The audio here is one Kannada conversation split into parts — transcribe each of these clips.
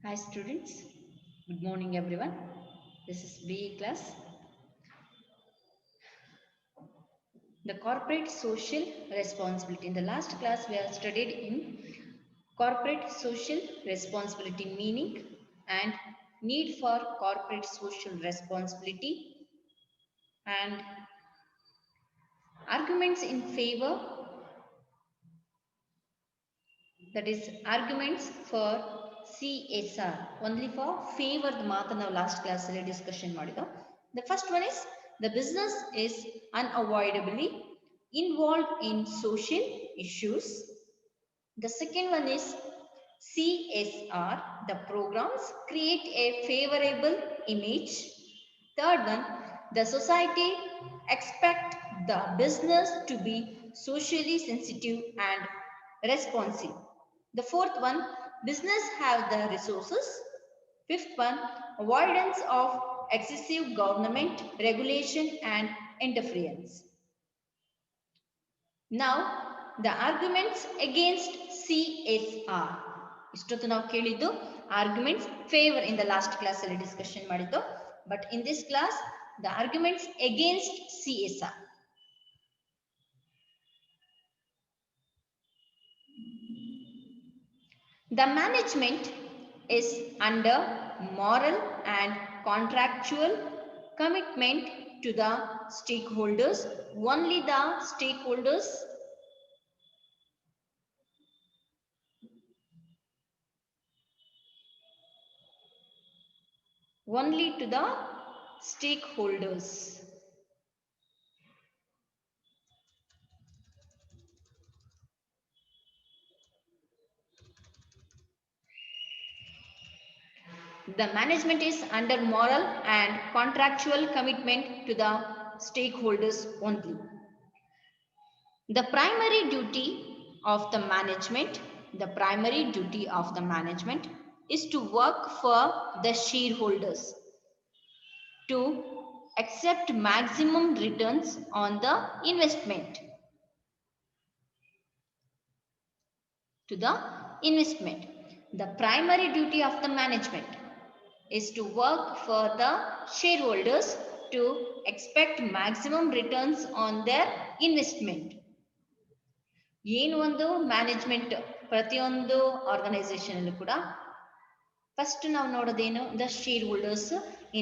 Hi students, good morning everyone. This is BE class. The corporate social responsibility. In the last class we have studied in corporate social responsibility meaning and need for corporate social responsibility and arguments in favor, that is arguments for CSR. Only for favor the ಮಾತನ್ನು ನಾವು last class ಅಲ್ಲಿ discussion ಮಾಡಿದ್ದು. The first one is the business is unavoidably involved in social issues. The second one is CSR, the programs create a favorable image. Third one, the society expect the business to be socially sensitive and responsive. The fourth one, business have the resources. Fifth one, avoidance of excessive government regulation and interference. Now, the arguments against CSR. ಇಷ್ಟೊತ್ತು ನಾವು ಕೇಳಿದ್ದು arguments favor in the last class ಅಲ್ಲಿ discussion ಮಾಡಿದ್ದು. But in this class, the arguments against CSR. The management is under moral and contractual commitment to the stakeholders. Only the stakeholders only to the stakeholders. The management is under moral and contractual commitment to the stakeholders only. The primary duty of the management is to work for the shareholders, to accept maximum returns on the investment. The primary duty of the management is to work for the shareholders to expect maximum returns on their investment. ಏನು ಒಂದು ಮ್ಯಾನೇಜ್ಮೆಂಟ್ ಪ್ರತಿಯೊಂದು ಆರ್ಗನೈಸೇಷನ್ ಅಲ್ಲೂ ಕೂಡ ಫಸ್ಟ್ ನಾವು ನೋಡೋದೇನು, ದ ಶೇರ್ ಹೋಲ್ಡರ್ಸ್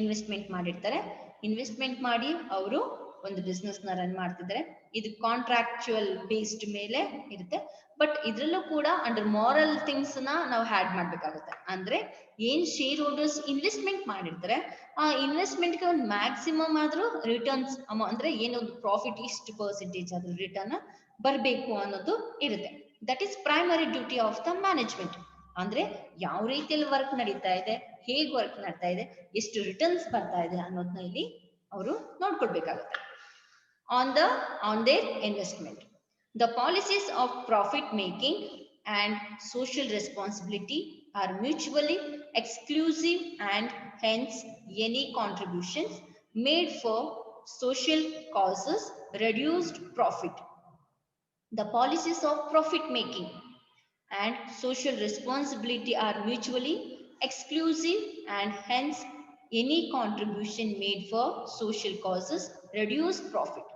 ಇನ್ವೆಸ್ಟ್ಮೆಂಟ್ ಮಾಡಿರ್ತಾರೆ. ಇನ್ವೆಸ್ಟ್ಮೆಂಟ್ ಮಾಡಿ ಅವರು ಒಂದು ಬಿಸ್ನೆಸ್ ನ ರನ್ ಮಾಡ್ತಿದ್ದಾರೆ. ಇದು ಕಾಂಟ್ರಾಕ್ಚುಯಲ್ ಬೇಸ್ಡ್ ಮೇಲೆ ಇರುತ್ತೆ. ಬಟ್ ಇದ್ರಲ್ಲೂ ಕೂಡ ಅಂಡರ್ ಮಾರಲ್ ಥಿಂಗ್ಸ್ ನ ನಾವು ಹ್ಯಾಡ್ ಮಾಡ್ಬೇಕಾಗುತ್ತೆ. ಅಂದ್ರೆ ಏನ್ ಶೇರ್ ಹೋಲ್ಡರ್ಸ್ ಇನ್ವೆಸ್ಟ್ಮೆಂಟ್ ಮಾಡಿರ್ತಾರೆ, ಆ ಇನ್ವೆಸ್ಟ್ಮೆಂಟ್ ಗೆ ಒಂದು ಮ್ಯಾಕ್ಸಿಮಮ್ ಆದ್ರೂ ರಿಟರ್ನ್ಸ್ ಅಂದ್ರೆ ಏನೊಂದು ಪ್ರಾಫಿಟ್ ಇಷ್ಟು ಪರ್ಸೆಂಟೇಜ್ ಆದ್ರೂ ರಿಟರ್ನ್ ಬರಬೇಕು ಅನ್ನೋದು ಇರುತ್ತೆ. That is primary duty of the management. ಅಂದ್ರೆ ಯಾವ ರೀತಿಯಲ್ಲಿ ವರ್ಕ್ ನಡೀತಾ ಇದೆ, ಹೇಗೆ ವರ್ಕ್ ನಡೀತಾ ಇದೆ, ಎಷ್ಟು ರಿಟರ್ನ್ಸ್ ಬರ್ತಾ ಇದೆ ಅನ್ನೋದನ್ನ ಇಲ್ಲಿ ಅವರು ನೋಡ್ಕೊಳ್ಬೇಕಾಗುತ್ತೆ. on their investment, the policies of profit making and social responsibility are mutually exclusive, and hence any contributions made for social causes reduced profit. The policies of profit making and social responsibility are mutually exclusive, and hence any contribution made for social causes reduce profit.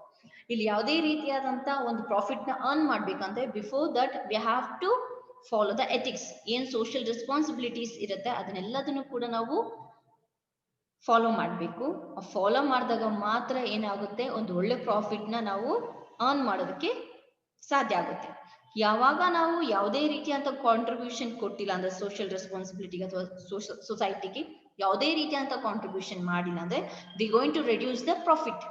ಇಲ್ಲಿ ಯಾವುದೇ ರೀತಿಯಾದಂತ ಒಂದು ಪ್ರಾಫಿಟ್ ನ ಅರ್ನ್ ಮಾಡ್ಬೇಕಂದ್ರೆ before that we have to follow the ethics. ಏನ್ ಸೋಷಿಯಲ್ ರೆಸ್ಪಾನ್ಸಿಬಿಲಿಟೀಸ್ ಇರುತ್ತೆ ಅದನ್ನೆಲ್ಲದನ್ನು ಕೂಡ ನಾವು ಫಾಲೋ ಮಾಡಬೇಕು. ಫಾಲೋ ಮಾಡಿದಾಗ ಮಾತ್ರ ಏನಾಗುತ್ತೆ, ಒಂದು ಒಳ್ಳೆ ಪ್ರಾಫಿಟ್ ನ ನಾವು ಅರ್ನ್ ಮಾಡೋದಕ್ಕೆ ಸಾಧ್ಯ ಆಗುತ್ತೆ. ಯಾವಾಗ ನಾವು ಯಾವುದೇ ರೀತಿಯಂತ ಕಾಂಟ್ರಿಬ್ಯೂಷನ್ ಕೊಟ್ಟಿಲ್ಲ ಅಂದ್ರೆ ಸೋಷಿಯಲ್ ರೆಸ್ಪಾನ್ಸಿಬಿಲಿಟಿಗೆ ಅಥವಾ ಸೊಸೈಟಿಗೆ ಯಾವುದೇ ರೀತಿಯಂತ ಕಾಂಟ್ರಿಬ್ಯೂಷನ್ ಮಾಡಿಲ್ಲ ಅಂದ್ರೆ they going to reduce the profit.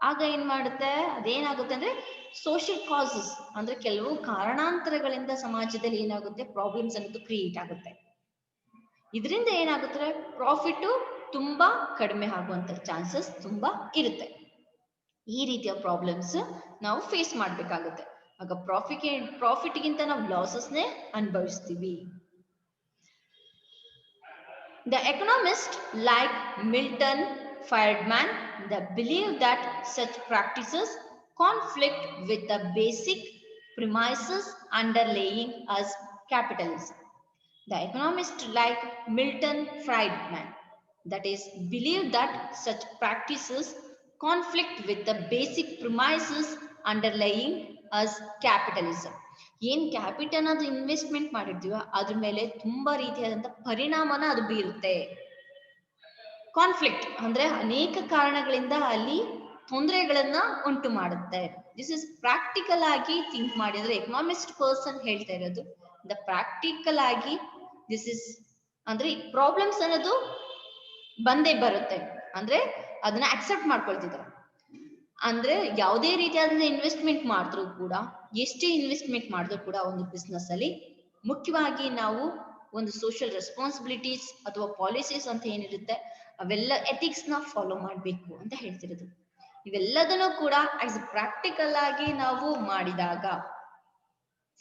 ಆಗ ಏನ್ ಮಾಡುತ್ತೆ, ಅದೇನಾಗುತ್ತೆ ಅಂದ್ರೆ ಸೋಷಿಯಲ್ ಕಾಸಸ್ ಅಂದ್ರೆ ಕೆಲವು ಕಾರಣಾಂತರಗಳಿಂದ ಸಮಾಜದಲ್ಲಿ ಏನಾಗುತ್ತೆ, ಪ್ರಾಬ್ಲಮ್ಸ್ ಅನ್ನೋದು ಕ್ರಿಯೇಟ್ ಆಗುತ್ತೆ. ಇದರಿಂದ ಏನಾಗುತ್ತೆ, ಪ್ರಾಫಿಟ್ ತುಂಬಾ ಕಡಿಮೆ ಆಗುವಂತ ಚಾನ್ಸಸ್ ತುಂಬಾ ಇರುತ್ತೆ. ಈ ರೀತಿಯ ಪ್ರಾಬ್ಲಮ್ಸ್ ನಾವು ಫೇಸ್ ಮಾಡ್ಬೇಕಾಗುತ್ತೆ. ಆಗ ಪ್ರಾಫಿಟ್ಗಿಂತ ನಾವು ಲಾಸಸ್ನೇ ಅನುಭವಿಸ್ತೀವಿ. The economists like Milton Friedman that believe that such practices conflict with the basic premises underlying us capitalism. The economist like Milton Friedman, that is, believe that such practices conflict with the basic premises underlying as capitalism. ಏನ್ ಕ್ಯಾಪಿಟಲ್ ಅದು ಇನ್ವೆಸ್ಟ್ಮೆಂಟ್ ಮಾಡಿರ್ತೀವ ಅದ್ರ ಮೇಲೆ ತುಂಬಾ ರೀತಿಯಾದಂತ ಪರಿಣಾಮನ ಅದು ಬೀರುತ್ತೆ. ಕಾನ್ಫ್ಲಿಕ್ಟ್ ಅಂದ್ರೆ ಅನೇಕ ಕಾರಣಗಳಿಂದ ಅಲ್ಲಿ ತೊಂದರೆಗಳನ್ನ ಉಂಟು ಮಾಡುತ್ತೆ. ದಿಸ್ ಇಸ್ ಪ್ರಾಕ್ಟಿಕಲ್ ಆಗಿ ಥಿಂಕ್ ಮಾಡಿದ್ರೆ ಎಕನಾಮಿಸ್ಟ್ ಪರ್ಸನ್ ಹೇಳ್ತಾ ಇರೋದು. ದ ಪ್ರಾಕ್ಟಿಕಲ್ ಆಗಿ ದಿಸ್ ಇಸ್ ಅಂದ್ರೆ ಪ್ರಾಬ್ಲಮ್ಸ್ ಅನ್ನೋದು ಬಂದೇ ಬರುತ್ತೆ, ಅಂದ್ರೆ ಅದನ್ನ ಅಕ್ಸೆಪ್ಟ್ ಮಾಡ್ಕೊಳ್ತಿದ್ದಾರೆ. ಅಂದ್ರೆ ಯಾವುದೇ ರೀತಿಯಾದ ಇನ್ವೆಸ್ಟ್ಮೆಂಟ್ ಮಾಡಿದ್ರು ಕೂಡ, ಎಷ್ಟೇ ಇನ್ವೆಸ್ಟ್ಮೆಂಟ್ ಮಾಡಿದ್ರು ಕೂಡ ಒಂದು ಬಿಸ್ನೆಸ್ ಅಲ್ಲಿ ಮುಖ್ಯವಾಗಿ ನಾವು ಒಂದು ಸೋಷಿಯಲ್ ರೆಸ್ಪಾನ್ಸಿಬಿಲಿಟೀಸ್ ಅಥವಾ ಪಾಲಿಸೀಸ್ ಅಂತ ಏನಿರುತ್ತೆ ಅವೆಲ್ಲ ಎಥಿಕ್ಸ್ ನ ಫಾಲೋ ಮಾಡಬೇಕು ಅಂತ ಹೇಳ್ತಿರೋದು. ಇವೆಲ್ಲದನ್ನು ಕೂಡ ಆಸ್ ಪ್ರಾಕ್ಟಿಕಲ್ ಆಗಿ ನಾವು ಮಾಡಿದಾಗ,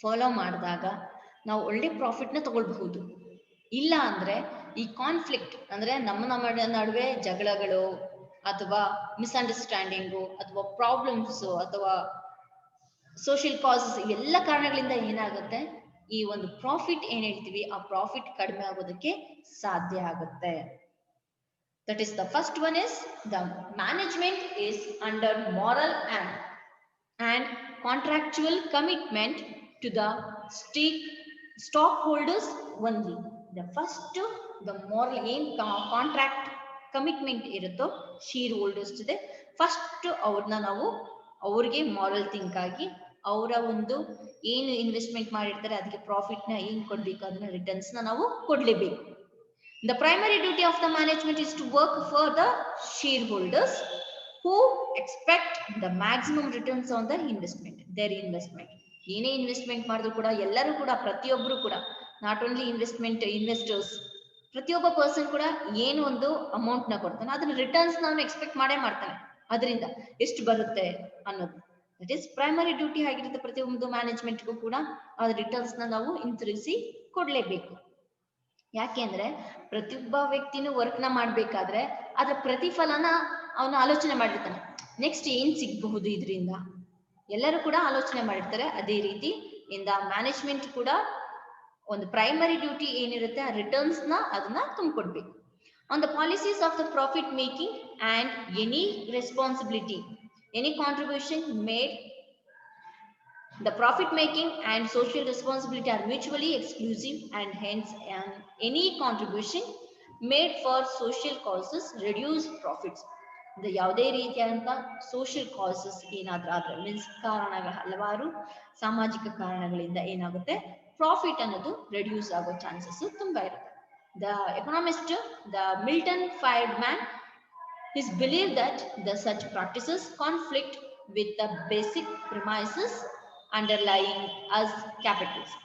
ಫಾಲೋ ಮಾಡಿದಾಗ ನಾವು ಒಳ್ಳೆ ಪ್ರಾಫಿಟ್ ನ ತಗೊಳ್ಬಹುದು. ಇಲ್ಲ ಅಂದ್ರೆ ಈ ಕಾನ್ಫ್ಲಿಕ್ಟ್ ಅಂದ್ರೆ ನಮ್ಮ ನಡುವೆ ಜಗಳಗಳು ಅಥವಾ ಮಿಸ್ಅಂಡರ್ಸ್ಟ್ಯಾಂಡಿಂಗು ಅಥವಾ ಪ್ರಾಬ್ಲಮ್ಸ್ ಅಥವಾ ಸೋಷಿಯಲ್ ಕಾಸಸ್ ಎಲ್ಲ ಕಾರಣಗಳಿಂದ ಏನಾಗುತ್ತೆ, ಈ ಒಂದು ಪ್ರಾಫಿಟ್ ಏನ್ ಹೇಳ್ತೀವಿ ಆ ಪ್ರಾಫಿಟ್ ಕಡಿಮೆ ಆಗೋದಕ್ಕೆ ಸಾಧ್ಯ ಆಗುತ್ತೆ. That is, the first one is the management is under moral and contractual commitment to the stockholders only. The first, the moral aim contract commitment ಇರುತ್ತೋ ಶೇರ್ ಹೋಲ್ಡರ್ಸ್ ಜೊತೆ ಫಸ್ಟ್ ಅವ್ರನ್ನ ನಾವು ಅವ್ರಿಗೆ ಮಾರಲ್ ಥಿಂಕ್ ಆಗಿ ಅವರ ಒಂದು ಏನು ಇನ್ವೆಸ್ಟ್ಮೆಂಟ್ ಮಾಡಿರ್ತಾರೆ ಅದಕ್ಕೆ ಪ್ರಾಫಿಟ್ ನ ಏನ್ ಕೊಡ್ಬೇಕು ಅದನ್ನ ರಿಟರ್ನ್ಸ್ ನ ನಾವು ಕೊಡ್ಲೇಬೇಕು. The primary duty of the management is to work for the shareholders who expect the maximum returns on the investment, their investment. ಏನೇ ಇನ್ವೆಸ್ಟ್ಮೆಂಟ್ ಮಾಡಿದ್ರು ಕೂಡ ಎಲ್ಲರೂ ಕೂಡ ಪ್ರತಿಯೊಬ್ಬರು ಕೂಡ ನಾಟ್ ಓನ್ಲಿ ಇನ್ವೆಸ್ಟರ್ಸ್, ಪ್ರತಿಯೊಬ್ಬ ಪರ್ಸನ್ ಕೂಡ ಏನು ಒಂದು ಅಮೌಂಟ್ ನ ಕೊಡ್ತಾನೆ ಅದನ್ನ ರಿಟರ್ನ್ಸ್ ನಾನು ಎಕ್ಸ್ಪೆಕ್ಟ್ ಮಾಡೇ ಮಾಡ್ತಾನೆ, ಅದರಿಂದ ಎಷ್ಟು ಬರುತ್ತೆ ಅನ್ನೋದು. ದಟ್ ಈಸ್ ಪ್ರೈಮರಿ ಡ್ಯೂಟಿ ಆಗಿರುತ್ತೆ ಪ್ರತಿಯೊಂದು ಮ್ಯಾನೇಜ್ಮೆಂಟ್ಗೂ ಕೂಡ ಆ ರಿಟರ್ನ್ಸ್ ನ ನಾವು ಹಿಂತಿರುಗಿಸಿ ಕೊಡ್ಲೇಬೇಕು. ಯಾಕೆಂದ್ರೆ ಪ್ರತಿಯೊಬ್ಬ ವ್ಯಕ್ತಿನೂ ವರ್ಕ್ ನ ಮಾಡ್ಬೇಕಾದ್ರೆ ಅದ್ರ ಪ್ರತಿಫಲನ ಅವನು ಆಲೋಚನೆ ಮಾಡಿರ್ತಾನೆ, ನೆಕ್ಸ್ಟ್ ಏನ್ ಸಿಗಬಹುದು ಇದರಿಂದ, ಎಲ್ಲರೂ ಕೂಡ ಆಲೋಚನೆ ಮಾಡಿರ್ತಾರೆ. ಅದೇ ರೀತಿ ಇಂದ ಮ್ಯಾನೇಜ್ಮೆಂಟ್ ಕೂಡ ಒಂದು ಪ್ರೈಮರಿ ಡ್ಯೂಟಿ ಏನಿರುತ್ತೆ ಆ ರಿಟರ್ನ್ಸ್ ನ ಅದನ್ನ ತುಂಬಿಕೊಡ್ಬೇಕು. On the policies of the profit making and any responsibility, any contribution made. The profit making and social responsibility are mutually exclusive and hence any contribution made for social causes reduce profits. The ಯಾವುದೇ ರೀತಿಯಾದಂತ ಸೋಷಿಯಲ್ ಕಾಸಸ್ ಏನಾದ್ರೂ ಆದ್ರೆ ಮೀನ್ಸ್ ಹಲವಾರು ಸಾಮಾಜಿಕ ಕಾರಣಗಳಿಂದ ಏನಾಗುತ್ತೆ ಪ್ರಾಫಿಟ್ ಅನ್ನೋದು ರೆಡ್ಯೂಸ್ ಆಗೋ ಚಾನ್ಸಸ್ ತುಂಬಾ ಇರುತ್ತೆ. The economist the Milton Friedman is believed that the such practices conflict with the basic premises underlying as capitalism.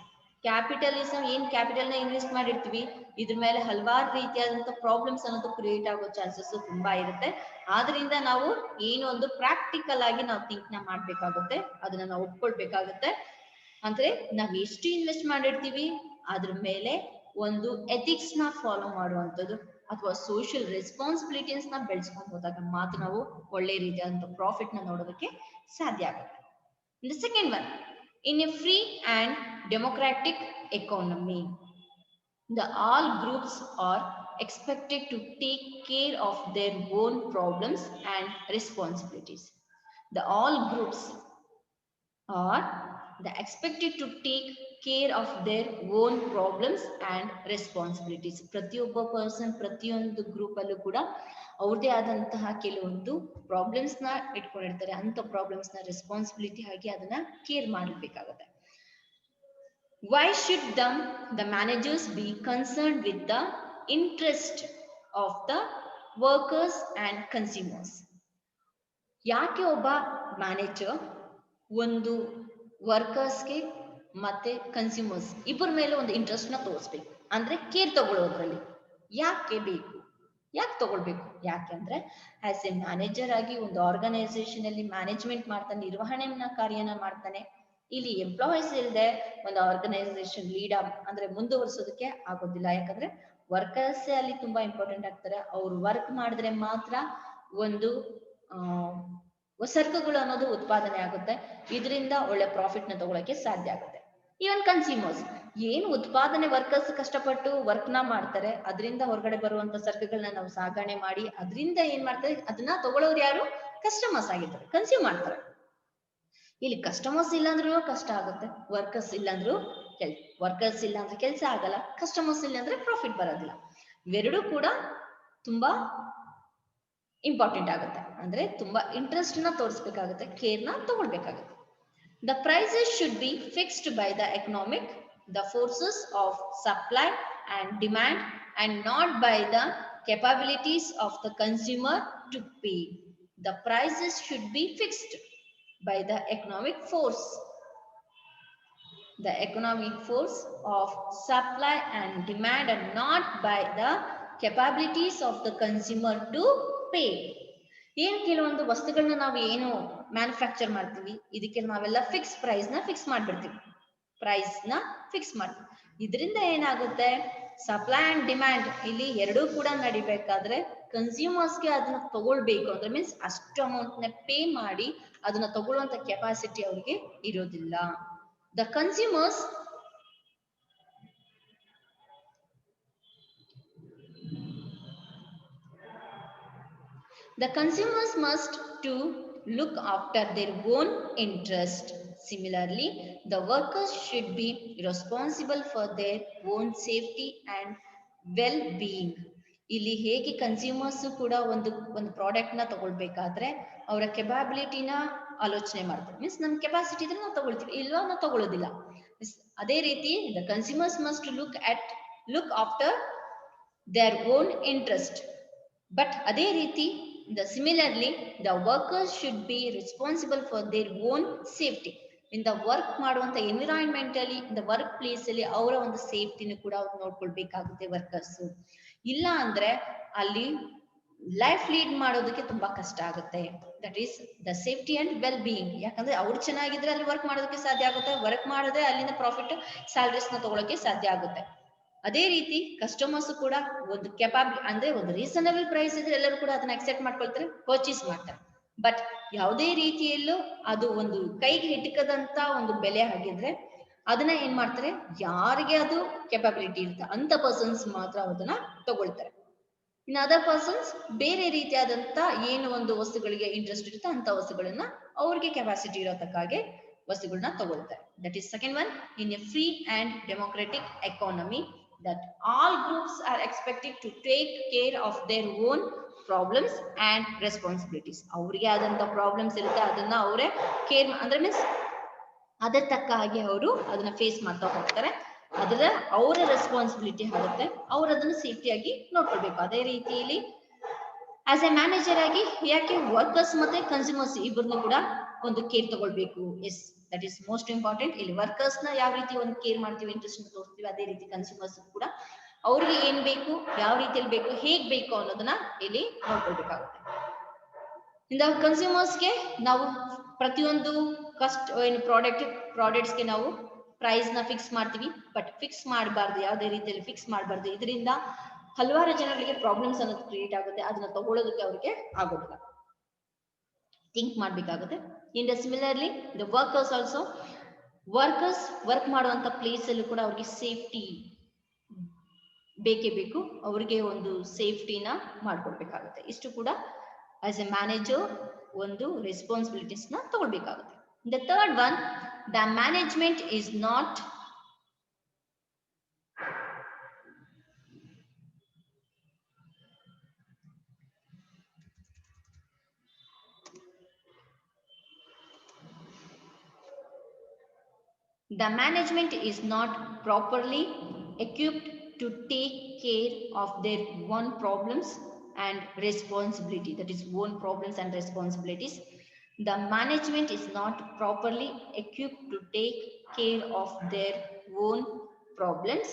Capitalism ಏನ್ ಕ್ಯಾಪಿಟಲ್ ನ ಇನ್ವೆಸ್ಟ್ ಮಾಡಿರ್ತೀವಿ ಇದ್ರ ಮೇಲೆ ಹಲವಾರು ರೀತಿಯಾದಂತ ಪ್ರಾಬ್ಲಮ್ಸ್ ಅನ್ನೋದು ಕ್ರಿಯೇಟ್ ಆಗೋ ಚಾನ್ಸಸ್ ತುಂಬಾ ಇರುತ್ತೆ. ಆದ್ರಿಂದ ನಾವು ಏನು ಒಂದು ಪ್ರಾಕ್ಟಿಕಲ್ ಆಗಿ ನಾವು ಥಿಂಕ್ ನ ಮಾಡ್ಬೇಕಾಗುತ್ತೆ, ಅದನ್ನ ನಾವು ಒಪ್ಕೊಳ್ಬೇಕಾಗುತ್ತೆ. ಅಂದ್ರೆ ನಾವ್ ಎಷ್ಟು ಇನ್ವೆಸ್ಟ್ ಮಾಡಿರ್ತೀವಿ ಅದ್ರ ಮೇಲೆ ಒಂದು ಎಥಿಕ್ಸ್ ನ ಫಾಲೋ ಮಾಡುವಂಥದ್ದು ಅಥವಾ ಸೋಷಿಯಲ್ ರೆಸ್ಪಾನ್ಸಿಬಿಲಿಟೀಸ್ ನ ಬೆಳೆಸ್ಕೊಂಡು ಹೋದಾಗ ಮಾತ್ರ ನಾವು ಒಳ್ಳೆ ರೀತಿಯಾದಂತ ಪ್ರಾಫಿಟ್ ನ ನೋಡೋದಕ್ಕೆ ಸಾಧ್ಯ ಆಗುತ್ತೆ. The second one, in a free and democratic economy, the all groups are expected to take care of their own problems and responsibilities. The all groups are expected to take care of their own problems and responsibilities. ಪ್ರತಿಯೊಬ್ಬ ಪರ್ಸನ್ ಪ್ರತಿಯೊಂದು ಗ್ರೂಪ್ ಅಲ್ಲೂ ಕೂಡ ಅವ್ರದೇ ಆದಂತಹ ಕೆಲವೊಂದು ಪ್ರಾಬ್ಲಮ್ಸ್ ನ ಇಟ್ಕೊಂಡಿರ್ತಾರೆ. ಅಂತ ಪ್ರಾಬ್ಲಮ್ಸ್ ನ ರೆಸ್ಪಾನ್ಸಿಬಿಲಿಟಿ ಆಗಿ ಅದನ್ನ ಕೇರ್ ಮಾಡಬೇಕಾಗುತ್ತೆ. Why should the managers be concerned with the interest of the workers and consumers? ಯಾಕೆ ಒಬ್ಬ ಮ್ಯಾನೇಜರ್ ಒಂದು ವರ್ಕರ್ಸ್ಗೆ ಮತ್ತೆ ಕನ್ಸ್ಯೂಮರ್ಸ್ ಇಬ್ಬರ ಮೇಲೆ ಒಂದು ಇಂಟ್ರೆಸ್ಟ್ ನ ತೋರಿಸ್ಬೇಕು ಅಂದ್ರೆ ಕೇರ್ ತಗೊಳ್ಳೋದ್ರಲ್ಲಿ ಯಾಕೆ ಬೇಕು, ಯಾಕೆ ತಗೊಳ್ಬೇಕು? ಯಾಕೆಂದ್ರೆ ಆಸ್ ಎ ಮ್ಯಾನೇಜರ್ ಆಗಿ ಒಂದು ಆರ್ಗನೈಸೇಷನ್ ಅಲ್ಲಿ ಮ್ಯಾನೇಜ್ಮೆಂಟ್ ಮಾಡ್ತಾನೆ, ನಿರ್ವಹಣೆನ ಕಾರ್ಯನ ಮಾಡ್ತಾನೆ. ಇಲ್ಲಿ ಎಂಪ್ಲಾಯೀಸ್ ಇಲ್ಲದೆ ಒಂದು ಆರ್ಗನೈಸೇಷನ್ ಲೀಡ್ ಅಂದ್ರೆ ಮುಂದುವರಿಸೋದಕ್ಕೆ ಆಗೋದಿಲ್ಲ. ಯಾಕಂದ್ರೆ ವರ್ಕರ್ಸ್ ಅಲ್ಲಿ ತುಂಬಾ ಇಂಪಾರ್ಟೆಂಟ್ ಆಗ್ತಾರೆ. ಅವ್ರು ವರ್ಕ್ ಮಾಡಿದ್ರೆ ಮಾತ್ರ ಒಂದು ಸರಕುಗಳು ಅನ್ನೋದು ಉತ್ಪಾದನೆ ಆಗುತ್ತೆ, ಇದರಿಂದ ಒಳ್ಳೆ ಪ್ರಾಫಿಟ್ ನ ತಗೊಳಕ್ಕೆ ಸಾಧ್ಯ ಆಗುತ್ತೆ. ಈವನ್ ಕನ್ಸ್ಯೂಮರ್ಸ್ ಏನು ಉತ್ಪಾದನೆ ವರ್ಕರ್ಸ್ ಕಷ್ಟಪಟ್ಟು ವರ್ಕ್ ನ ಮಾಡ್ತಾರೆ, ಅದರಿಂದ ಹೊರಗಡೆ ಬರುವಂತ ಸರಕುಗಳನ್ನ ನಾವು ಸಾಗಣೆ ಮಾಡಿ ಅದರಿಂದ ಏನ್ ಮಾಡ್ತಾರೆ, ಅದನ್ನ ತಗೊಳ್ಳೋರು ಯಾರು, ಕಸ್ಟಮರ್ಸ್ ಆಗಿರ್ತಾರೆ, ಕನ್ಸ್ಯೂಮ್ ಮಾಡ್ತಾರೆ. ಇಲ್ಲಿ ಕಸ್ಟಮರ್ಸ್ ಇಲ್ಲಾಂದ್ರೂ ಕಷ್ಟ ಆಗುತ್ತೆ, ವರ್ಕರ್ಸ್ ಇಲ್ಲಾಂದ್ರೂ ವರ್ಕರ್ಸ್ ಇಲ್ಲ ಅಂದ್ರೆ ಕೆಲಸ ಆಗಲ್ಲ, ಕಸ್ಟಮರ್ಸ್ ಇಲ್ಲ ಅಂದ್ರೆ ಪ್ರಾಫಿಟ್ ಬರೋದಿಲ್ಲ. ಇವೆರಡೂ ಕೂಡ ತುಂಬಾ ಇಂಪಾರ್ಟೆಂಟ್ ಆಗುತ್ತೆ. ಅಂದ್ರೆ ತುಂಬಾ ಇಂಟ್ರೆಸ್ಟ್ ನ ತೋರಿಸ್ಬೇಕಾಗುತ್ತೆ, ಕೇರ್ ನ ತಗೊಳ್ಬೇಕಾಗುತ್ತೆ. The prices should be fixed by the economic, the forces of supply and demand, and not by the capabilities of the consumer to pay. The prices should be fixed by the economic force, the economic force of supply and demand, and not by the capabilities of the consumer to pay. ಏನು ಕೆಲವೊಂದು ವಸ್ತುಗಳನ್ನ ನಾವು ಏನು ಮ್ಯಾನುಫ್ಯಾಕ್ಚರ್ ಮಾಡ್ತೀವಿ, ಇದಕ್ಕೆ ನಾವೆಲ್ಲ ಫಿಕ್ಸ್ ಮಾಡ್ಬಿಡ್ತೀವಿ, ಪ್ರೈಸ್ ನ ಫಿಕ್ಸ್ ಮಾಡ್ತೀವಿ. ಇದರಿಂದ ಏನಾಗುತ್ತೆ, ಸಪ್ಲೈ ಅಂಡ್ ಡಿಮ್ಯಾಂಡ್ ಇಲ್ಲಿ ಎರಡೂ ಕೂಡ ನಡಿಬೇಕಾದ್ರೆ ಕನ್ಸ್ಯೂಮರ್ಸ್ಗೆ ಅದನ್ನ ತಗೊಳ್ಬೇಕು ಅಂದ್ರೆ ಮೀನ್ಸ್ ಅಷ್ಟು ಅಮೌಂಟ್ ನ ಪೇ ಮಾಡಿ ಅದನ್ನ ತಗೊಳ್ಳುವಂತ ಕೆಪಾಸಿಟಿ ಅವ್ರಿಗೆ ಇರೋದಿಲ್ಲ. The consumers The consumers must to look after their own interest. Similarly, the workers should be responsible for their own safety and well-being. ಇಲ್ಲಿ ಹೇಗೆ ಕನ್ಸ್ಯೂಮರ್ಸ್ ಕೂಡ ಒಂದು ಪ್ರಾಡಕ್ಟ್ ನ ತಗೊಳ್ಬೇಕಾದ್ರೆ ಅವರ ಕೆಪಾಬಿಲಿಟಿನ ಆಲೋಚನೆ ಮಾಡ್ತಾರೆ. ಮೀನ್ಸ್ ನಮ್ಮ ಕೆಪಾಸಿಟಿ ಇದ್ರೆ ನಾವು ತಗೊಳ್ತೀವಿ, ಇಲ್ವಾ ನಾವು ತಗೊಳ್ಳೋದಿಲ್ಲ. ಅದೇ ರೀತಿ the consumers must look after their own interest. But ಅದೇ ರೀತಿ similarly, the workers should be responsible for their own safety. In the work ಮಾಡುವಂತ ಎನ್ವಿರಾನ್ಮೆಂಟ್ ಅಲ್ಲಿ, in the work place ಅಲ್ಲಿ ಅವರ ಒಂದು ಸೇಫ್ಟಿನ ಕೂಡ ಅವ್ರು ನೋಡ್ಕೊಳ್ಬೇಕಾಗುತ್ತೆ ವರ್ಕರ್ಸ್. ಇಲ್ಲ ಅಂದ್ರೆ ಅಲ್ಲಿ ಲೈಫ್ ಲೀಡ್ ಮಾಡೋದಕ್ಕೆ ತುಂಬಾ ಕಷ್ಟ ಆಗುತ್ತೆ. That is the safety and well being. ಯಾಕಂದ್ರೆ ಅವ್ರು ಚೆನ್ನಾಗಿದ್ರೆ ಅಲ್ಲಿ ವರ್ಕ್ ಮಾಡೋದಕ್ಕೆ ಸಾಧ್ಯ ಆಗುತ್ತೆ, ವರ್ಕ್ ಮಾಡಿದ್ರೆ ಅಲ್ಲಿಂದ ಪ್ರಾಫಿಟ್ ಸ್ಯಾಲರೀಸ್ ನ ತಗೊಳಕ್ಕೆ ಸಾಧ್ಯ ಆಗುತ್ತೆ. ಅದೇ ರೀತಿ ಕಸ್ಟಮರ್ಸ್ ಕೂಡ ಒಂದು ಅಂದ್ರೆ ಒಂದು ರೀಸನಬಲ್ ಪ್ರೈಸ್ ಇದ್ರೆ ಎಲ್ಲರೂ ಕೂಡ ಅದನ್ನ ಅಕ್ಸೆಪ್ಟ್ ಮಾಡ್ಕೊಳ್ತಾರೆ, ಪರ್ಚೇಸ್ ಮಾಡ್ತಾರೆ. ಬಟ್ ಯಾವುದೇ ರೀತಿಯಲ್ಲೂ ಅದು ಒಂದು ಕೈಗೆ ಹಿಡ್ಕದಂತ ಒಂದು ಬೆಲೆ ಆಗಿದ್ರೆ ಅದನ್ನ ಏನ್ ಮಾಡ್ತಾರೆ, ಯಾರಿಗೆ ಅದು ಕೆಪಾಬಿಲಿಟಿ ಇರುತ್ತೆ ಅಂತ ಪರ್ಸನ್ಸ್ ಮಾತ್ರ ಅದನ್ನ ತಗೊಳ್ತಾರೆ. ಇನ್ನು ಅದರ್ ಪರ್ಸನ್ಸ್ ಬೇರೆ ರೀತಿಯಾದಂತ ಏನು ಒಂದು ವಸ್ತುಗಳಿಗೆ ಇಂಟ್ರೆಸ್ಟ್ ಇರುತ್ತೆ ಅಂತ ವಸ್ತುಗಳನ್ನ ಅವ್ರಿಗೆ ಕೆಪಾಸಿಟಿ ಇರೋತಕ್ಕಾಗೆ ವಸ್ತುಗಳನ್ನ ತಗೊಳ್ತಾರೆ. That is second one. In a free and democratic economy, that all groups are expected to take care of their own problems and responsibilities. ಅವರಿಗೆ ಆದಂತ ಪ್ರಾಬ್ಲಮ್ಸ್ ಇರುತ್ತೆ, ಅದನ್ನ ಅವರೇ ಕೇರ್ ಅಂದ್ರೆ ಮೀನ್ಸ್ ಅದರ ತಕ್ಕ ಹಾಗೆ ಅವರು ಅದನ್ನ ಫೇಸ್ ಮಾಡ್ತಾ ಹೋಗ್ತಾರೆ. ಅದರ ಅವರ ರೆಸ್ಪಾನ್ಸಿಬಿಲಿಟಿ ಆಗುತ್ತೆ, ಅವ್ರು ಅದನ್ನ ಸೇಫ್ಟಿಯಾಗಿ ನೋಡ್ಕೊಳ್ಬೇಕು. ಅದೇ ರೀತಿಯಲ್ಲಿ ಆಸ್ ಎ ಮ್ಯಾನೇಜರ್ ಆಗಿ ಯಾಕೆ ವರ್ಕರ್ಸ್ ಮತ್ತೆ ಕನ್ಸ್ಯೂಮರ್ಸ್ ಇಬ್ಬರನ್ನು ಕೂಡ ಒಂದು ಕೇರ್ ತಗೊಳ್ಬೇಕು. Yes, that is most important. ಇಲ್ಲಿ ವರ್ಕರ್ಸ್ ನ ಯಾವ ರೀತಿ ಒಂದು ಕೇರ್ ಮಾಡ್ತೀವಿ, ಇಂಟ್ರೆಸ್ಟ್ ತೋರಿಸ್ತೀವಿ, ಅದೇ ರೀತಿ ಕನ್ಸ್ಯೂಮರ್ಸ್ ಕೂಡ ಅವ್ರಿಗೆ ಏನ್ ಬೇಕು, ಯಾವ ರೀತಿಯಲ್ಲಿ ಬೇಕು, ಹೇಗ್ ಬೇಕು ಅನ್ನೋದನ್ನ ಇಲ್ಲಿ ನೋಡ್ಕೊಳ್ಬೇಕಾಗುತ್ತೆ. ಇಂದ ಕನ್ಸ್ಯೂಮರ್ಸ್ಗೆ ನಾವು ಪ್ರತಿಯೊಂದು ಏನು ಪ್ರಾಡಕ್ಟ್ಸ್ಗೆ ನಾವು ಪ್ರೈಸ್ ನ ಫಿಕ್ಸ್ ಮಾಡ್ತೀವಿ. ಬಟ್ ಫಿಕ್ಸ್ ಮಾಡಬಾರ್ದು, ಯಾವುದೇ ರೀತಿಯಲ್ಲಿ ಫಿಕ್ಸ್ ಮಾಡಬಾರ್ದು. ಇದರಿಂದ ಹಲವಾರು ಜನರಿಗೆ ಪ್ರಾಬ್ಲಮ್ಸ್ ಅನ್ನೋದು ಕ್ರಿಯೇಟ್ ಆಗುತ್ತೆ, ಅದನ್ನ ತಗೊಳ್ಳೋದಕ್ಕೆ ಅವ್ರಿಗೆ ಆಗೋದಿಲ್ಲ. ಥಿಂಕ್ ಮಾಡ್ಬೇಕಾಗುತ್ತೆ. In similarly the workers also, workers work ಮಾಡುವಂತ ಪ್ಲೇಸ್ ಅಲ್ಲೂ ಕೂಡ ಅವ್ರಿಗೆ ಸೇಫ್ಟಿ ಬೇಕೇ ಬೇಕು, ಅವ್ರಿಗೆ ಒಂದು ಸೇಫ್ಟಿನ ಮಾಡ್ಕೊಡ್ಬೇಕಾಗುತ್ತೆ. ಇಷ್ಟು ಕೂಡ ಆಸ್ ಎ ಮ್ಯಾನೇಜರ್ ಒಂದು ರೆಸ್ಪಾನ್ಸಿಬಿಲಿಟೀಸ್ ನ ತಗೊಳ್ಬೇಕಾಗುತ್ತೆ. The third one, the management is not properly equipped to take care of their own problems and responsibility. That is own problems and responsibilities. The management is not properly equipped to take care of their own problems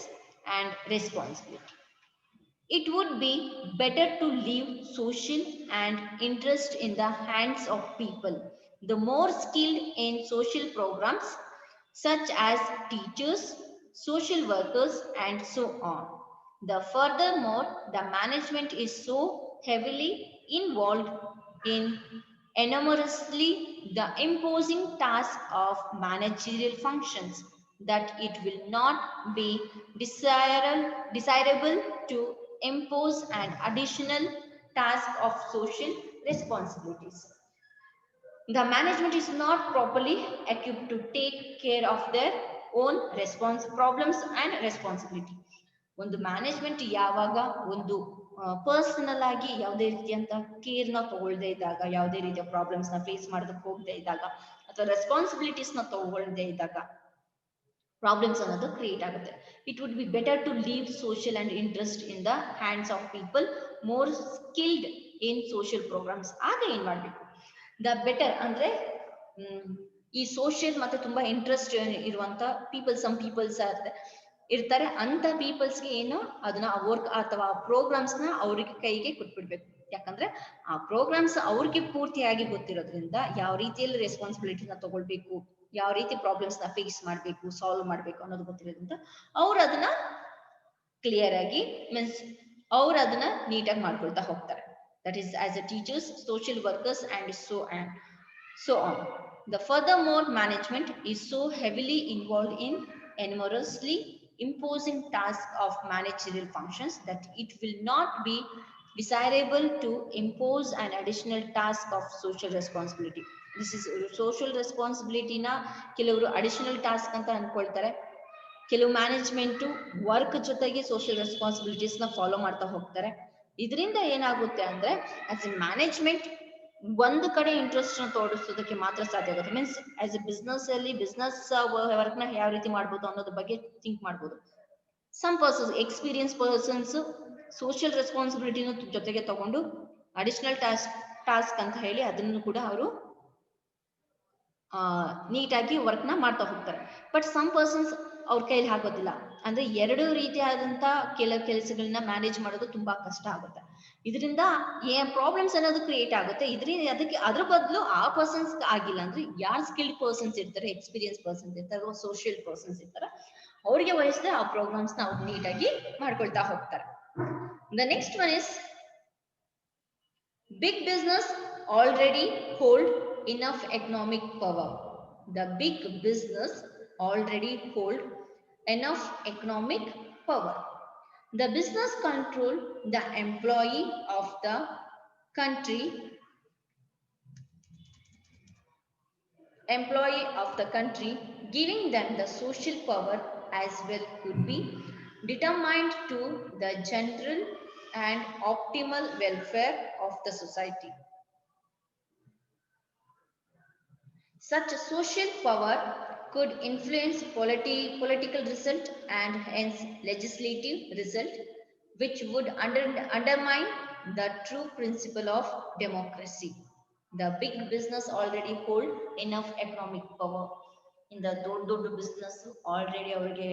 and responsibility. It would be better to leave social and interest in the hands of people, the more skilled in social programs such as teachers, social workers, and so on. Furthermore, the management is so heavily involved in enormously the imposing task of managerial functions that it will not be desirable to impose an additional task of social responsibilities. The management is not properly equipped to take care of their own problems and responsibility. ಒಂದು ಮ್ಯಾನೇಜ್ಮೆಂಟ್ ಯಾವಾಗ ಒಂದು ಪರ್ಸನಲ್ ಆಗಿ ಯಾವುದೇ ರೀತಿಯಂತ ಕೇರ್ ನ ತಗೊಳ್ಳದೆ ಇದ್ದಾಗ, ಯಾವುದೇ ರೀತಿಯ ಪ್ರಾಬ್ಲಮ್ಸ್ ನ ಫೇಸ್ ಮಾಡೋದಕ್ಕೆ ಹೋಗದೆ ಇದ್ದಾಗ, ಅಥವಾ ರೆಸ್ಪಾನ್ಸಿಬಿಲಿಟೀಸ್ ನ ತಗೊಳ್ಳದೆ ಇದ್ದಾಗ ಪ್ರಾಬ್ಲಮ್ಸ್ ಅನ್ನೋದು ಕ್ರಿಯೇಟ್ ಆಗುತ್ತೆ. It would be better to leave social and interest in the hands of people more skilled in social programmes. ಆಗ ಏನ್ ಮಾಡ್ಬೇಕು, ದ ಬೆಟರ್ ಅಂದ್ರೆ ಈ ಸೋಷಿಯಲ್ ಮತ್ತೆ ತುಂಬಾ ಇಂಟ್ರೆಸ್ಟ್ ಇರುವಂತ ಪೀಪಲ್ಸ್ ಇರ್ತಾರೆ. ಅಂತ ಪೀಪಲ್ಸ್ಗೆ ಏನು ಅದನ್ನ ವರ್ಕ್ ಅಥವಾ ಪ್ರೋಗ್ರಾಮ್ಸ್ ನ ಅವ್ರಿಗೆ ಕೈಗೆ ಕೊಟ್ಬಿಡ್ಬೇಕು. ಯಾಕಂದ್ರೆ ಆ ಪ್ರೋಗ್ರಾಮ್ಸ್ ಅವ್ರಿಗೆ ಪೂರ್ತಿಯಾಗಿ ಗೊತ್ತಿರೋದ್ರಿಂದ ಯಾವ ರೀತಿಯಲ್ಲಿ ರೆಸ್ಪಾನ್ಸಿಬಿಲಿಟಿನ ತಗೊಳ್ಬೇಕು, ಯಾವ ರೀತಿ ಪ್ರಾಬ್ಲಮ್ಸ್ ನ ಫೇಸ್ ಮಾಡ್ಬೇಕು, ಸಾಲ್ವ್ ಮಾಡ್ಬೇಕು ಅನ್ನೋದು ಗೊತ್ತಿರೋದ್ರಿಂದ ಅವ್ರು ಅದನ್ನ ಕ್ಲಿಯರ್ ಆಗಿ ಮೀನ್ಸ್ ಅವ್ರು ಅದನ್ನ ನೀಟಾಗಿ ಮಾಡ್ಕೊಳ್ತಾ ಹೋಗ್ತಾರೆ. That is as a teachers, social workers and so on. The furthermore, management is so heavily involved in enormously imposing tasks of managerial functions that it will not be desirable to impose an additional task of social responsibility. This is social responsibility na ಕೆಲವರು ಅಡಿಷನಲ್ ಟಾಸ್ಕ್ ಅಂತ ಅನ್ಕೊಳ್ತಾರೆ. ಕೆಲವು ಮ್ಯಾನೇಜ್ಮೆಂಟ್ ವರ್ಕ್ ಜೊತೆಗೆ ಸೋಷಿಯಲ್ ರೆಸ್ಪಾನ್ಸಿಬಿಲಿಟೀಸ್ ನ ಫಾಲೋ ಮಾಡ್ತಾ ಹೋಗ್ತಾರೆ. ಇದರಿಂದ ಏನಾಗುತ್ತೆ ಅಂದ್ರೆ ಆಸ್ ಎ ಮ್ಯಾನೇಜ್ಮೆಂಟ್ ಒಂದು ಕಡೆ ಇಂಟ್ರೆಸ್ಟ್ ನ ತೋರಿಸೋದಕ್ಕೆ ಮಾತ್ರ ಸಾಧ್ಯ ಆಗುತ್ತೆ. ಮೀನ್ಸ್ ಆಸ್ ಎ ಬಿಸ್ನೆಸ್ ಅಲ್ಲಿ ಬಿಸ್ನೆಸ್ ವರ್ಕ್ ನ ಯಾವ ರೀತಿ ಮಾಡ್ಬೋದು ಅನ್ನೋದ್ರ ಬಗ್ಗೆ ಥಿಂಕ್ ಮಾಡ್ಬೋದು. Some persons, experience persons social ರೆಸ್ಪಾನ್ಸಿಬಿಲಿಟಿನ ಜೊತೆಗೆ ತಗೊಂಡು ಅಡಿಷನಲ್ ಟಾಸ್ಕ್ ಅಂತ ಹೇಳಿ ಅದನ್ನು ಕೂಡ ಅವರು ನೀಟಾಗಿ ವರ್ಕ್ ನ ಮಾಡ್ತಾ ಹೋಗ್ತಾರೆ. ಬಟ್ ಸಮ್ ಪರ್ಸನ್ಸ್ ಅವ್ರ ಕೈಲಿ ಆಗೋದಿಲ್ಲ. ಅಂದ್ರೆ ಎರಡು ರೀತಿಯಾದಂತ ಕೆಲಸಗಳನ್ನ ಮ್ಯಾನೇಜ್ ಮಾಡೋದು ತುಂಬಾ ಕಷ್ಟ ಆಗುತ್ತೆ. ಇದರಿಂದ ಏನ್ ಪ್ರಾಬ್ಲಮ್ಸ್ ಅನ್ನೋದು ಕ್ರಿಯೇಟ್ ಆಗುತ್ತೆ. ಅದಕ್ಕೆ ಅದ್ರ ಬದಲು ಆ ಪರ್ಸನ್ಸ್ ಆಗಿಲ್ಲ ಅಂದ್ರೆ ಯಾರು ಸ್ಕಿಲ್ಡ್ ಪರ್ಸನ್ಸ್ ಇರ್ತಾರೆ, ಎಕ್ಸ್ಪೀರಿಯನ್ಸ್ ಪರ್ಸನ್ಸ್ ಇರ್ತಾರೆ, ಸೋಷಿಯಲ್ ಪರ್ಸನ್ಸ್ ಇರ್ತಾರೆ, ಅವ್ರಿಗೆ ವಹಿಸಿದ್ರೆ ಆ ಪ್ರೋಗ್ರಾಮ್ಸ್ ನ ಅವ್ರು ನೀಟಾಗಿ ಮಾಡ್ಕೊಳ್ತಾ ಹೋಗ್ತಾರೆ. The next one is big business already hold enough economic power. The big business already hold enough economic power. The business control the employee of the country, giving them the social power as well could be determined to the general and optimal welfare of the society. Such a social power could influence political result and hence legislative result, which would undermine the true principle of democracy. The big business already hold enough economic power. In the ದೊಡ್ಡ ಬಿಸ್ನೆಸ್ ಆಲ್ರೆಡಿ ಅವರಿಗೆ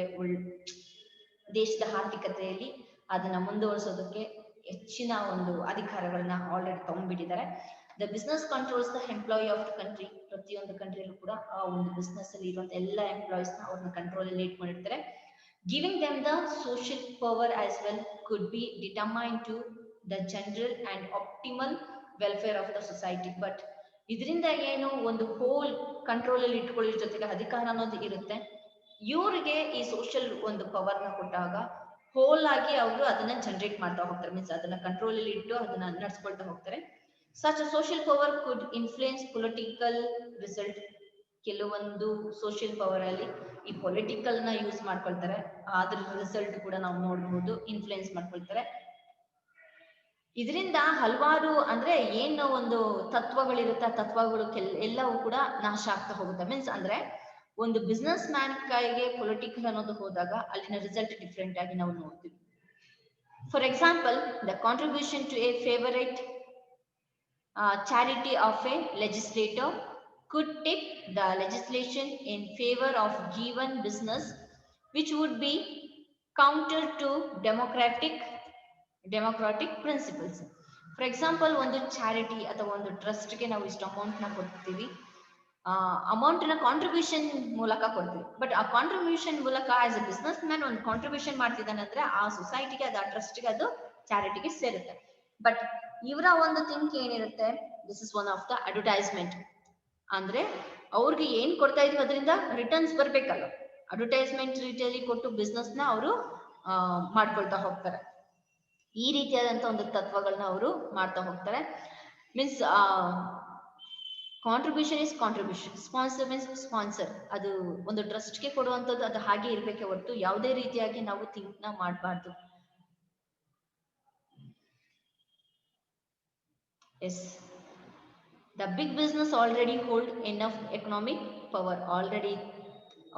ದೇಶದ ಆರ್ಥಿಕತೆಯಲ್ಲಿ ಅದನ್ನ ಮುಂದುವರಿಸೋದಕ್ಕೆ ಹೆಚ್ಚಿನ ಒಂದು ಅಧಿಕಾರಗಳನ್ನ ಆಲ್ರೆಡಿ ತಗೊಂಡ್ಬಿಟ್ಟಿದ್ದಾರೆ. The business controls the employee of the country. ಪ್ರತಿಯೊಂದು ಕಂಟ್ರಿಯಲ್ಲೂ ಕೂಡ ಆ ಒಂದು ಬಿಸ್ನೆಸ್ ಅಲ್ಲಿ ಇರುವಂತ ಎಲ್ಲ ಎಂಪ್ಲಾಯೀಸ್ ನ ಅವ್ರನ್ನ ಕಂಟ್ರೋಲ್ ಅಲ್ಲಿ ಇಟ್ಕೊಂಡಿರ್ತಾರೆ. Giving them the social power as well could be determine to the general and optimal welfare of the society. But ಇದರಿಂದ ಏನು ಒಂದು ಹೋಲ್ ಕಂಟ್ರೋಲ್ ಅಲ್ಲಿ ಇಟ್ಕೊಳ್ಳೋ ಜೊತೆಗೆ ಅಧಿಕಾರ ಅನ್ನೋದು ಇರುತ್ತೆ. ಇವರಿಗೆ ಈ ಸೋಷಿಯಲ್ ಒಂದು ಪವರ್ ನ ಕೊಟ್ಟಾಗ ಹೋಲ್ ಆಗಿ ಅವರು ಅದನ್ನ ಜನರೇಟ್ ಮಾಡ್ತಾ ಹೋಗ್ತಾರೆ. ಮೀನ್ಸ್ ಅದನ್ನ ಕಂಟ್ರೋಲ್ ಅಲ್ಲಿ ಇಟ್ಟು ಅದನ್ನ ನಡ್ಸ್ಕೊಳ್ತಾ ಹೋಗ್ತಾರೆ. Such a social power could influence political result. ಕೆಲವೊಂದು ಸೋಷಿಯಲ್ ಪವರ್ ಅಲ್ಲಿ ಈ ಪೊಲಿಟಿಕಲ್ ನ ಯೂಸ್ ಮಾಡ್ಕೊಳ್ತಾರೆ. ಅದ್ರ ರಿಸಲ್ಟ್ ಕೂಡ ನಾವು ನೋಡಬಹುದು, ಇನ್ಫ್ಲುಯೆನ್ಸ್ ಮಾಡ್ಕೊಳ್ತಾರೆ. ಇದರಿಂದ ಹಲವಾರು ಅಂದ್ರೆ ಏನು ಒಂದು ತತ್ವಗಳಿರುತ್ತೆ, ಆ ತತ್ವಗಳು ಎಲ್ಲವೂ ಕೂಡ ನಾಶ ಆಗ್ತಾ ಹೋಗುತ್ತೆ. ಮೀನ್ಸ್ ಅಂದ್ರೆ ಒಂದು ಬಿಸ್ನೆಸ್ ಮ್ಯಾನ್ ಕೈಗೆ ಪೊಲಿಟಿಕಲ್ ಅನ್ನೋದು ಹೋದಾಗ ಅಲ್ಲಿನ ರಿಸಲ್ಟ್ ಡಿಫ್ರೆಂಟ್ ಆಗಿ ನಾವು ನೋಡ್ತೀವಿ. For example, the contribution to a favourite charity of a legislator could tip the legislation in favor of given business, which would be counter to democratic principles. For example, ಒಂದು ಚಾರಿಟಿ ಅಥವಾ ಒಂದು ಟ್ರಸ್ಟ್ ಗೆ ನಾವು ಇಷ್ಟು ಅಮೌಂಟ್ ನ ಕೊಡ್ತೀವಿ, ಅಮೌಂಟ್ ನ ಕಾಂಟ್ರಿಬ್ಯೂಷನ್ ಮೂಲಕ ಕೊಡ್ತೀವಿ. ಬಟ್ ಆ ಕಾಂಟ್ರಿಬ್ಯೂಷನ್ ಮೂಲಕ ಆಸ್ ಎ ಬಿಸ್ನೆಸ್ ಮ್ಯಾನ್ ಒಂದು ಕಾಂಟ್ರಿಬ್ಯೂಷನ್ ಮಾಡ್ತಿದ್ದಾನೆ ಅಂದ್ರೆ ಆ ಸೊಸೈಟಿಗೆ, ಅದು ಆ ಟ್ರಸ್ಟ್ಗೆ, ಅದು ಚಾರಿಟಿಗೆ ಸೇರುತ್ತೆ. ಬಟ್ ಇವರ ಒಂದು ಥಿಂಕ್ ಏನಿರುತ್ತೆ, this is one of the advertisement. ಅಂದ್ರೆ ಅವ್ರಿಗೆ ಏನ್ ಕೊಡ್ತಾ ಇದೀವಿ ಅದರಿಂದ ರಿಟರ್ನ್ಸ್ ಬರ್ಬೇಕಲ್ಲ, ಅಡ್ವರ್ಟೈಸ್ಮೆಂಟ್ ರೀತಿಯಲ್ಲಿ ಕೊಟ್ಟು ಬಿಸ್ನೆಸ್ ನ ಅವರು ಮಾಡ್ಕೊಳ್ತಾ ಹೋಗ್ತಾರೆ. ಈ ರೀತಿಯಾದಂತ ಒಂದು ತತ್ವಗಳನ್ನ ಅವರು ಮಾಡ್ತಾ ಹೋಗ್ತಾರೆ. Means contribution is contribution, sponsor means sponsor. ಅದು ಒಂದು ಟ್ರಸ್ಟ್ಗೆ ಕೊಡುವಂಥದ್ದು, ಅದು ಹಾಗೆ ಇರ್ಬೇಕೆ ಹೊರತು ಯಾವುದೇ ರೀತಿಯಾಗಿ ನಾವು ಥಿಂಕ್ ನ ಮಾಡಬಾರ್ದು. Yes, the big business already hold enough economic power. Already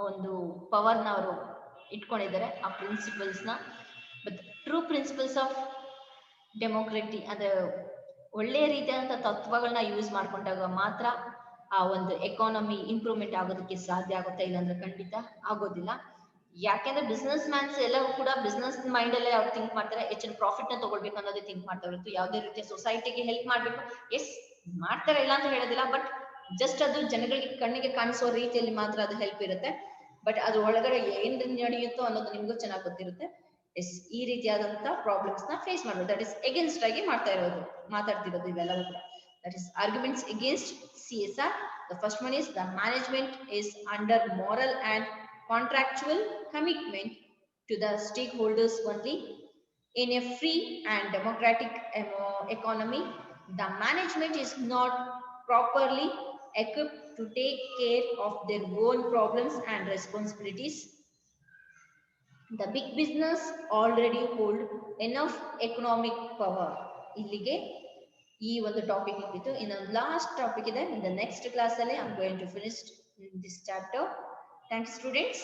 ಒಂದು ಪವರ್ನ ಅವರು ಇಟ್ಕೊಂಡಿದ್ದಾರೆ, ಆ ಪ್ರಿನ್ಸಿಪಲ್ಸ್ನ. But true principles of democracy, ಅಂದ್ರೆ ಒಳ್ಳೆಯ ರೀತಿಯಾದಂಥ ತತ್ವಗಳನ್ನ ಯೂಸ್ ಮಾಡ್ಕೊಂಡಾಗ ಮಾತ್ರ ಆ ಒಂದು ಎಕಾನಮಿ ಇಂಪ್ರೂವ್ಮೆಂಟ್ ಆಗೋದಕ್ಕೆ ಸಾಧ್ಯ ಆಗುತ್ತೆ, ಇಲ್ಲಾಂದ್ರೆ ಖಂಡಿತ ಆಗೋದಿಲ್ಲ. ಯಾಕೆಂದ್ರೆ ಬಿಸ್ನೆಸ್ ಮ್ಯಾನ್ಸ್ ಎಲ್ಲವೂ ಕೂಡ ಬಿಸ್ನೆಸ್ ಮೈಂಡ್ ಅಲ್ಲೇ ಅವ್ರು ಥಿಂಕ್ ಮಾಡ್ತಾರೆ, ಹೆಚ್ಚಿನ ಪ್ರಾಫಿಟ್ ನ ತಗೊಳ್ಬೇಕು ಅನ್ನೋದೇ ಥಿಂಕ್ ಮಾಡ್ತಾ ಇರುತ್ತೆ. ಯಾವುದೇ ರೀತಿಯ ಸೊಸೈಟಿಗೆ ಹೆಲ್ಪ್ ಮಾಡ್ಬೇಕು, ಎಸ್ ಮಾಡ್ತಾರೆ, ಇಲ್ಲ ಅಂತ ಹೇಳೋದಿಲ್ಲ, ಬಟ್ ಜಸ್ಟ್ ಅದು ಜನಗಳಿಗೆ ಕಣ್ಣಿಗೆ ಕಾಣಿಸೋ ರೀತಿಯಲ್ಲಿ ಮಾತ್ರ ಅದು ಹೆಲ್ಪ್ ಇರುತ್ತೆ. ಬಟ್ ಅದ್ರ ಒಳಗಡೆ ಏನ್ ನಡೆಯುತ್ತೋ ಅನ್ನೋದು ನಿಮ್ಗೂ ಚೆನ್ನಾಗಿ ಗೊತ್ತಿರುತ್ತೆ. ಎಸ್, ಈ ರೀತಿಯಾದಂತ ಪ್ರಾಬ್ಲಮ್ಸ್ ನ ಫೇಸ್ ಮಾಡೋದು, ದಟ್ ಇಸ್ ಎಗೇನ್ಸ್ಟ್ ಆಗಿ ಮಾತಾಡ್ತಿರೋದು ಇವೆಲ್ಲವೂ ಕೂಡ. That is arguments against CSR. The first one is the management is under moral and contractual commitment to the stakeholders only. In a free and democratic economy, the management is not properly equipped to take care of their own problems and responsibilities. The big business already hold enough economic power. ಇಲ್ಲಿಗೆ ಈ ಒಂದು ಟಾಪಿಕ್ ಇತ್ತು. ಇನ್ನು ಲಾಸ್ಟ್ ಟಾಪಿಕ್ ಇದೆ, ಇನ್ ದ ನೆಕ್ಸ್ಟ್ ಕ್ಲಾಸ್ ಅಲ್ಲಿ I am going to finish this chapter. Thanks students.